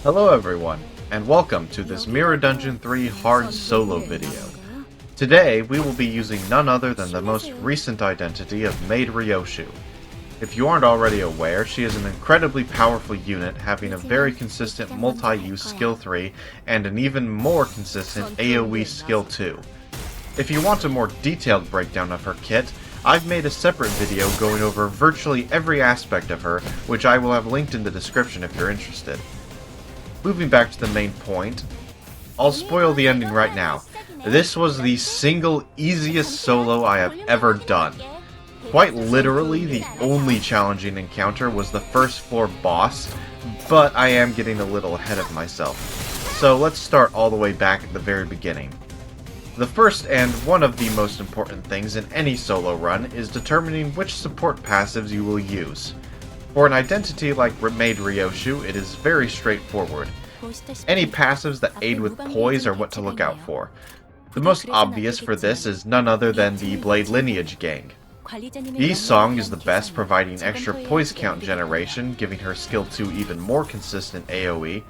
Hello everyone, and welcome to this Mirror Dungeon 3 hard solo video. Today, we will be using none other than the most recent identity of Maid Ryoshu. If you aren't already aware, she is an incredibly powerful unit having a very consistent multi-use skill 3 and an even more consistent AoE skill 2. If you want a more detailed breakdown of her kit, I've made a separate video going over virtually every aspect of her, which I will have linked in the description if you're interested. Moving back to the main point, I'll spoil the ending right now. This was the single easiest solo I have ever done. Quite literally, the only challenging encounter was the first floor boss, but I am getting a little ahead of myself. So let's start all the way back at the very beginning. The first and one of the most important things in any solo run is determining which support passives you will use. For an identity like Maid Ryoshu, it is very straightforward. Any passives that aid with poise are what to look out for. The most obvious for this is none other than the Blade Lineage gang. Yi Song is the best, providing extra poise count generation, giving her skill 2 even more consistent AoE.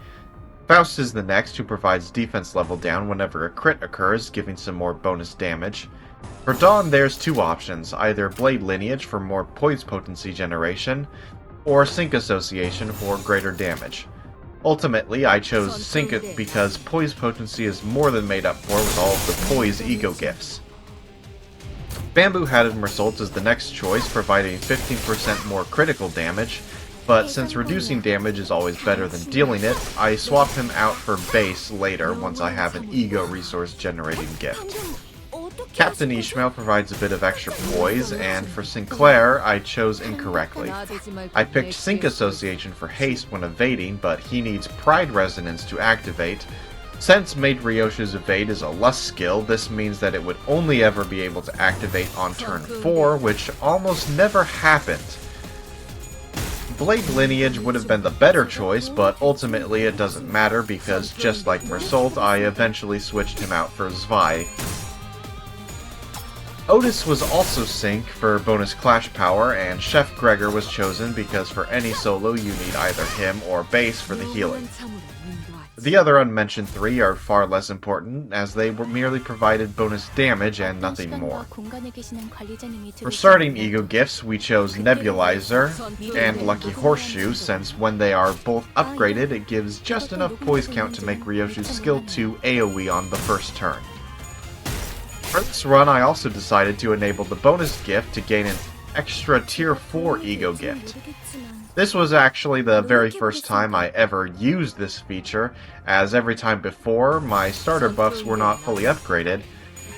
Faust is the next, who provides defense level down whenever a crit occurs, giving some more bonus damage. For Dawn, there's two options, either Blade Lineage for more poise potency generation, or Sync Association for greater damage. Ultimately, I chose Sync because poise potency is more than made up for with all of the poise ego gifts. Bamboo-Hatted Mersault is the next choice, providing 15% more critical damage, but since reducing damage is always better than dealing it, I swap him out for base later once I have an ego resource generating gift. Captain Ishmael provides a bit of extra poise, and for Sinclair, I chose incorrectly. I picked Sync Association for haste when evading, but he needs Pride Resonance to activate. Since Maid Ryoshu's evade is a lust skill, this means that it would only ever be able to activate on turn 4, which almost never happened. Blade Lineage would have been the better choice, but ultimately it doesn't matter because just like Mersault, I eventually switched him out for Zwei. Otis was also Sync for bonus clash power, and Chef Gregor was chosen because for any solo you need either him or base for the healing. The other unmentioned three are far less important, as they were merely provided bonus damage and nothing more. For starting ego gifts, we chose Nebulizer and Lucky Horseshoe, since when they are both upgraded, it gives just enough poise count to make Ryoshu's skill 2 AoE on the first turn. For this run, I also decided to enable the bonus gift to gain an extra tier 4 ego gift. This was actually the very first time I ever used this feature, as every time before, my starter buffs were not fully upgraded,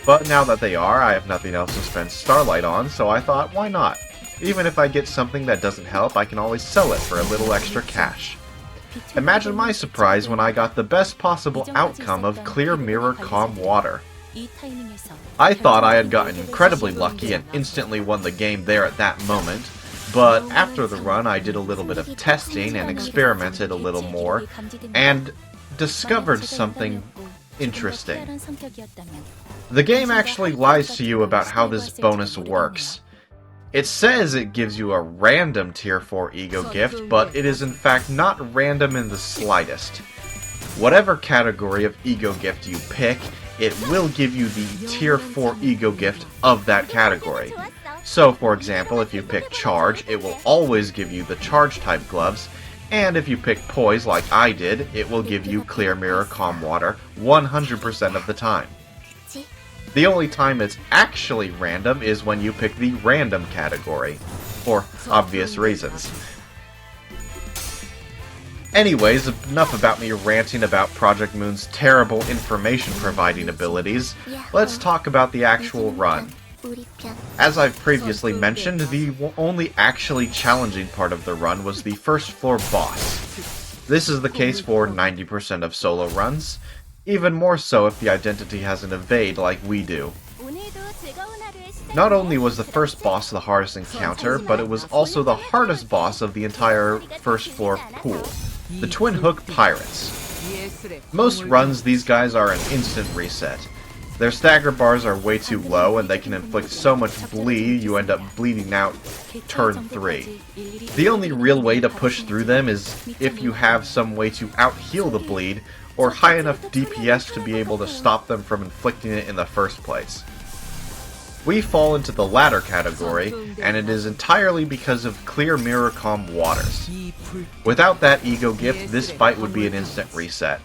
but now that they are, I have nothing else to spend Starlight on, so I thought, why not? Even if I get something that doesn't help, I can always sell it for a little extra cash. Imagine my surprise when I got the best possible outcome of Clear Mirror Calm Water. I thought I had gotten incredibly lucky and instantly won the game there at that moment, but after the run I did a little bit of testing and experimented a little more, and discovered something interesting. The game actually lies to you about how this bonus works. It says it gives you a random tier 4 ego gift, but it is in fact not random in the slightest. Whatever category of ego gift you pick, it will give you the tier 4 ego gift of that category. So, for example, if you pick Charge, it will always give you the Charge type gloves, and if you pick Poise like I did, it will give you Clear Mirror Calm Water 100% of the time. The only time it's actually random is when you pick the Random category, for obvious reasons. Anyways, enough about me ranting about Project Moon's terrible information providing abilities. Let's talk about the actual run. As I've previously mentioned, the only actually challenging part of the run was the first floor boss. This is the case for 90% of solo runs, even more so if the identity has an evade like we do. Not only was the first boss the hardest encounter, but it was also the hardest boss of the entire first floor pool. The Twin Hook Pirates. Most runs, these guys are an instant reset. Their stagger bars are way too low and they can inflict so much bleed you end up bleeding out turn 3. The only real way to push through them is if you have some way to out-heal the bleed, or high enough DPS to be able to stop them from inflicting it in the first place. We fall into the latter category, and it is entirely because of clear mirror calm waters. Without that ego gift, this fight would be an instant reset.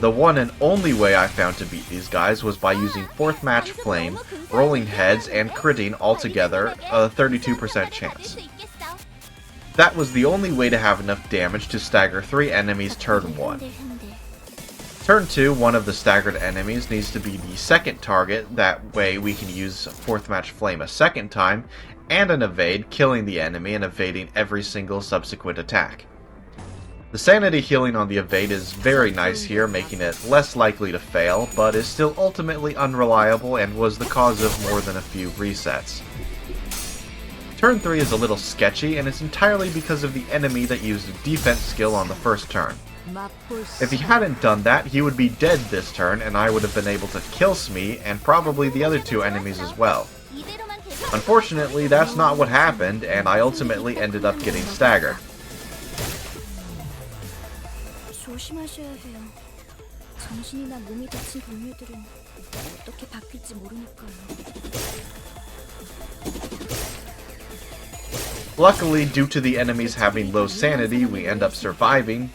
The one and only way I found to beat these guys was by using 4th match flame, rolling heads, and critting altogether a 32% chance. That was the only way to have enough damage to stagger 3 enemies turn 1. Turn 2, one of the staggered enemies needs to be the second target, that way we can use 4th match flame a second time, and an evade, killing the enemy and evading every single subsequent attack. The sanity healing on the evade is very nice here, making it less likely to fail, but is still ultimately unreliable and was the cause of more than a few resets. Turn 3 is a little sketchy, and it's entirely because of the enemy that used a defense skill on the first turn. If he hadn't done that, he would be dead this turn, and I would have been able to kill Smee, and probably the other 2 enemies as well. Unfortunately, that's not what happened, and I ultimately ended up getting staggered. 조심하셔야 해요. 정신이나 몸이 다친 동료들은 어떻게 바뀔지 모르니까요. Luckily, due to the enemies having low sanity, we end up surviving,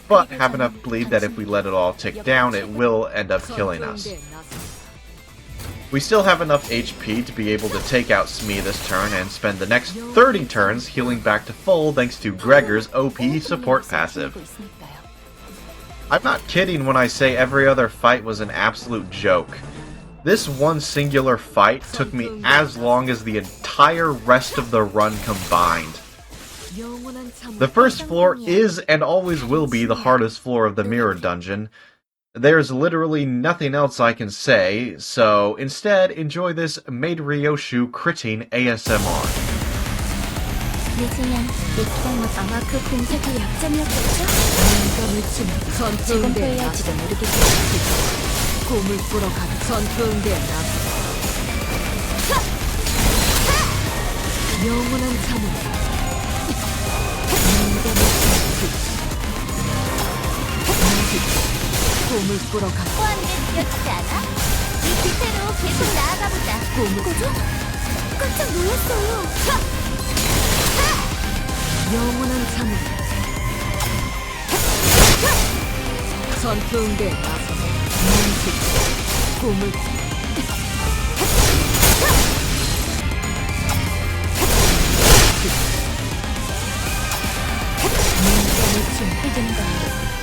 but have enough bleed that if we let it all tick down, it will end up killing us. We still have enough HP to be able to take out Smee this turn and spend the next 30 turns healing back to full thanks to Gregor's OP support passive. I'm not kidding when I say every other fight was an absolute joke. This one singular fight took me as long as the entire rest of the run combined. The first floor is and always will be the hardest floor of the Mirror Dungeon. There's literally nothing else I can say, so instead enjoy this Maid Ryoshu critting ASMR. 예지면 아마 그 공격이 약점이었겠죠? 지금 후회할지도 모르겠어요. 꿈을 꾸러 가는 전투응대 나서 영원한 사무라 꿈을 꾸러 가는 또한 게 느껴지지 않아? 이 기세로 계속 나아가보자. 꿈을 깜짝 놀랐어요. 영원한 사무라 전투응대 나서 꿈을 해주는 건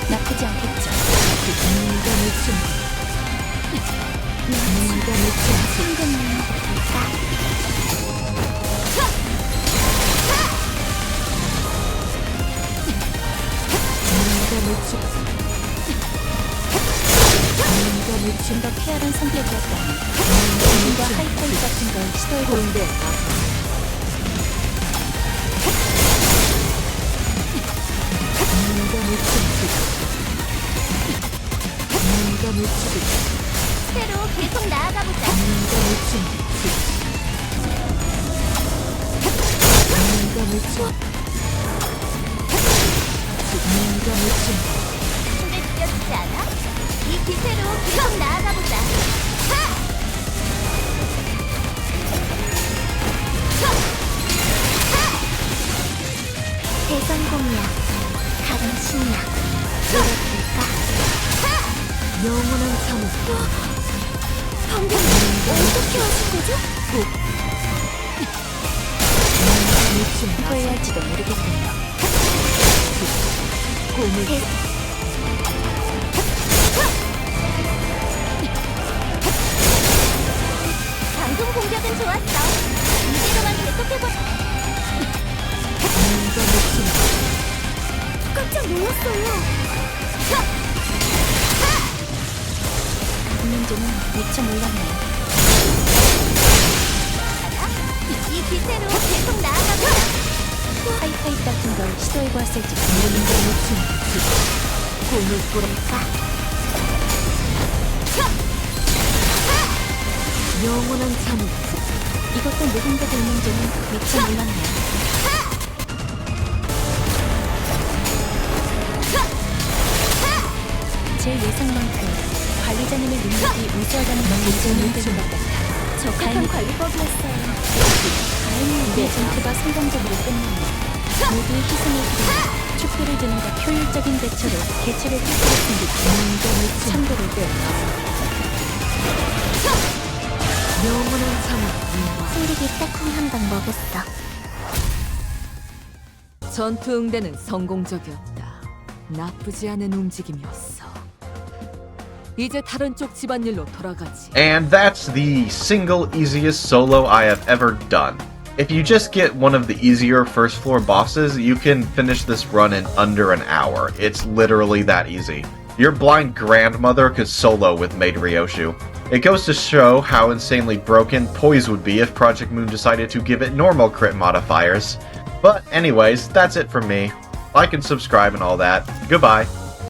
나쁘지 않겠죠. 인간의 춤 좀 더 쾌활한 성격이었다니. 뭔가 하이파이 같은 걸 시도해보는데 새로 계속 나아가보자. 근데 느껴지지 않아? 이 기세로 계속 나아가보자. 대성공이야. 다른 신이야. 노력할까? 영원한 사무 방금 어떻게 하신 거죠? 후회할지도 모르겠군요. 꿈을 방금 공격은 좋았어. 이대로만 계속해보자. 깜짝 놀랐어요. 문제는 미처 몰랐네요. 이 기세로 계속 나아가보자. 하이파이 같은 걸 시도해보았을지 모르는데 꿈을 꾸러까 방금 영원한 사무. 이것도 누군가 들는지는 미처 몰랐네요. 제 예상만큼 관리자님의 능력이 우수하다는 건 인정이 되는 것 같아요. 적합한 관리법이었어요. 다행히 이벤트가 성공적으로 끝났네요. 모두의 희생을 기리며 축구를 드는 것 효율적인 대처로 개체를 획득했습니다. 참고로 영원한 사무. 승리기 딱 한 방 먹었어. 전투 응대는 성공적이었다. 나쁘지 않은 움직임이었어. 이제 다른 쪽 집안일로 돌아가지. And that's the single easiest solo I have ever done. If you just get one of the easier first floor bosses, you can finish this run in under an hour. It's literally that easy. Your blind grandmother could solo with Maid Ryoshu. It goes to show how insanely broken Poise would be if Project Moon decided to give it normal crit modifiers. But anyways, that's it from me. Like and subscribe and all that. Goodbye.